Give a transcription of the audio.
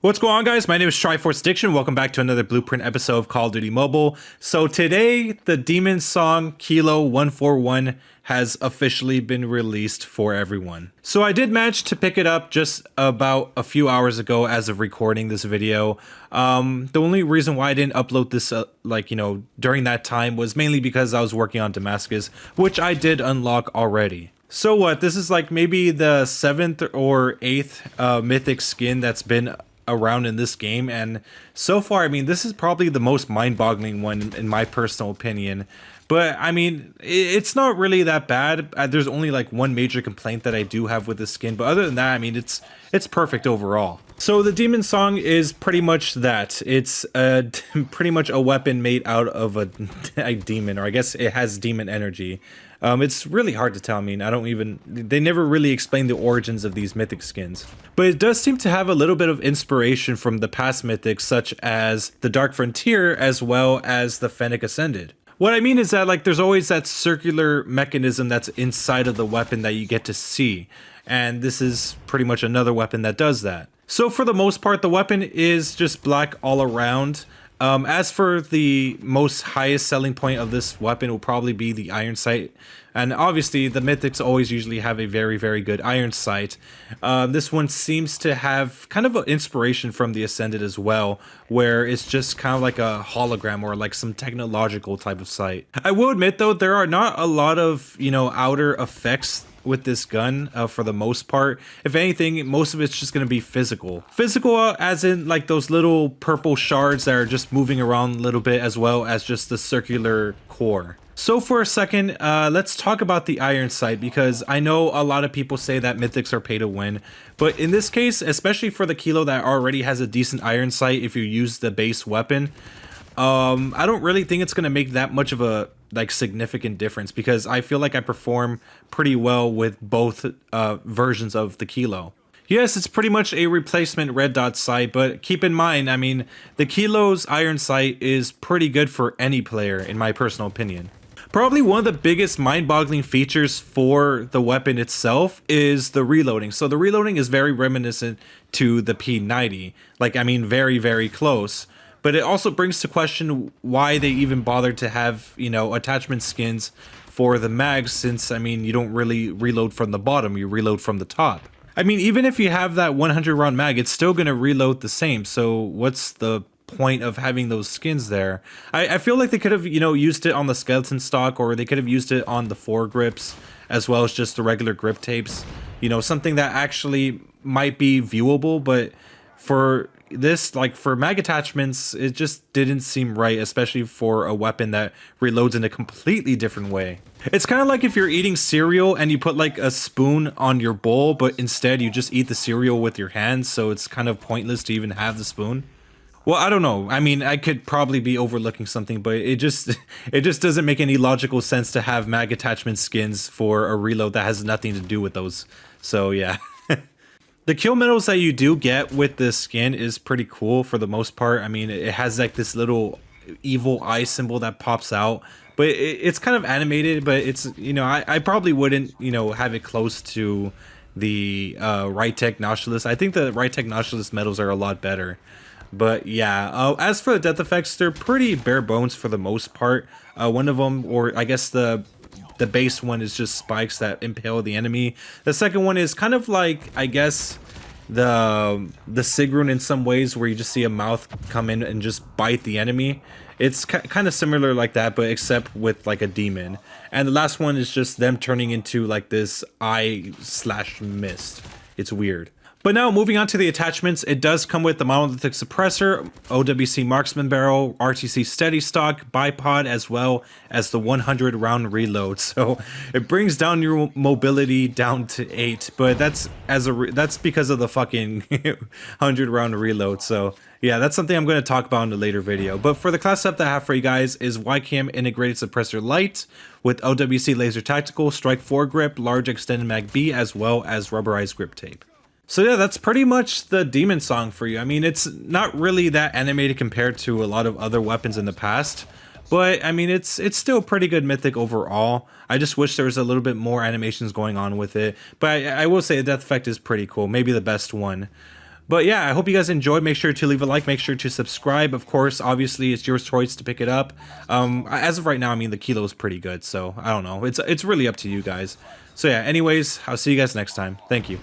What's going on, guys? My name is Triforce Diction. Welcome back to another Blueprint episode of Call of Duty Mobile. So today, the Demon Song Kilo 141 has officially been released for everyone. So I did manage to pick it up just about a few hours ago as of recording this video. The only reason why I didn't upload this during that time was mainly because I was working on Damascus, which I did unlock already. So what, this is like maybe the 7th or 8th mythic skin that's been around in this game, and so far, I mean, this is probably the most mind-boggling one in my personal opinion. But I mean, it's not really that bad. There's only like one major complaint that I do have with the skin, but other than that, I mean, it's perfect overall. So the Demon Song is pretty much that. It's pretty much a weapon made out of a demon, or I guess it has demon energy. It's really hard to tell. I mean, they never really explain the origins of these mythic skins. But it does seem to have a little bit of inspiration from the past mythics, such as the Dark Frontier, as well as the Fennec Ascended. What I mean is that, like, there's always that circular mechanism that's inside of the weapon that you get to see. And this is pretty much another weapon that does that. So for the most part, the weapon is just black all around. As for the most highest selling point of this weapon, will probably be the iron sight. And obviously, the mythics always usually have a very, very good iron sight. This one seems to have kind of an inspiration from the Ascended as well, where it's just kind of like a hologram or like some technological type of sight. I will admit, though, there are not a lot of, outer effects with this gun for the most part. If anything, most of it's just going to be physical. Physical as in like those little purple shards that are just moving around a little bit, as well as just the circular core. So for a second, let's talk about the iron sight, because I know a lot of people say that mythics are pay to win, but in this case, especially for the Kilo that already has a decent iron sight, if you use the base weapon, I don't really think it's going to make that much of a significant difference, because I feel like I perform pretty well with both versions of the Kilo. Yes, it's pretty much a replacement red dot sight, but keep in mind, I mean, the Kilo's iron sight is pretty good for any player, in my personal opinion. Probably one of the biggest mind-boggling features for the weapon itself is the reloading. So the reloading is very reminiscent to the P90. Like, I mean, very, very close. But it also brings to question why they even bothered to have, attachment skins for the mags, since, I mean, you don't really reload from the bottom, you reload from the top. I mean, even if you have that 100 round mag, it's still going to reload the same. So what's the point of having those skins there? I feel like they could have, used it on the skeleton stock, or they could have used it on the foregrips, as well as just the regular grip tapes. Something that actually might be viewable, but for this, like for mag attachments, it just didn't seem right, especially for a weapon that reloads in a completely different way. It's kind of like if you're eating cereal and you put like a spoon on your bowl, but instead you just eat the cereal with your hands, so it's kind of pointless to even have the spoon. Well, I don't know. I mean, I could probably be overlooking something, but it just doesn't make any logical sense to have mag attachment skins for a reload that has nothing to do with those. So yeah. The kill medals that you do get with this skin is pretty cool for the most part. I mean, it has like this little evil eye symbol that pops out, but it's kind of animated, but it's, I probably wouldn't, have it close to the Rytech Nautilus. I think the Rytech Nautilus medals are a lot better. But yeah, as for the death effects, they're pretty bare bones for the most part. One of them, or I guess the base one, is just spikes that impale the enemy. The second one is kind of like, I guess, the Sigrun in some ways, where you just see a mouth come in and just bite the enemy. It's kind of similar like that, but except with like a demon. And the last one is just them turning into like this eye/mist. It's weird. But now, moving on to the attachments, it does come with the monolithic suppressor, OWC marksman barrel, RTC steady stock, bipod, as well as the 100 round reload. So it brings down your mobility down to 8, but that's because of the fucking 100 round reload. So yeah, that's something I'm going to talk about in a later video. But for the class setup that I have for you guys is YCAM integrated suppressor light with OWC laser tactical, strike foregrip, large extended mag B, as well as rubberized grip tape. So yeah, that's pretty much the Demon Song for you. I mean, it's not really that animated compared to a lot of other weapons in the past, but I mean, it's still pretty good mythic overall. I just wish there was a little bit more animations going on with it, but I will say the death effect is pretty cool, maybe the best one. But yeah, I hope you guys enjoyed. Make sure to leave a like, make sure to subscribe. Of course, obviously it's your choice to pick it up. As of right now, I mean, the kilo is pretty good, so I don't know. It's really up to you guys. So yeah, anyways, I'll see you guys next time. Thank you.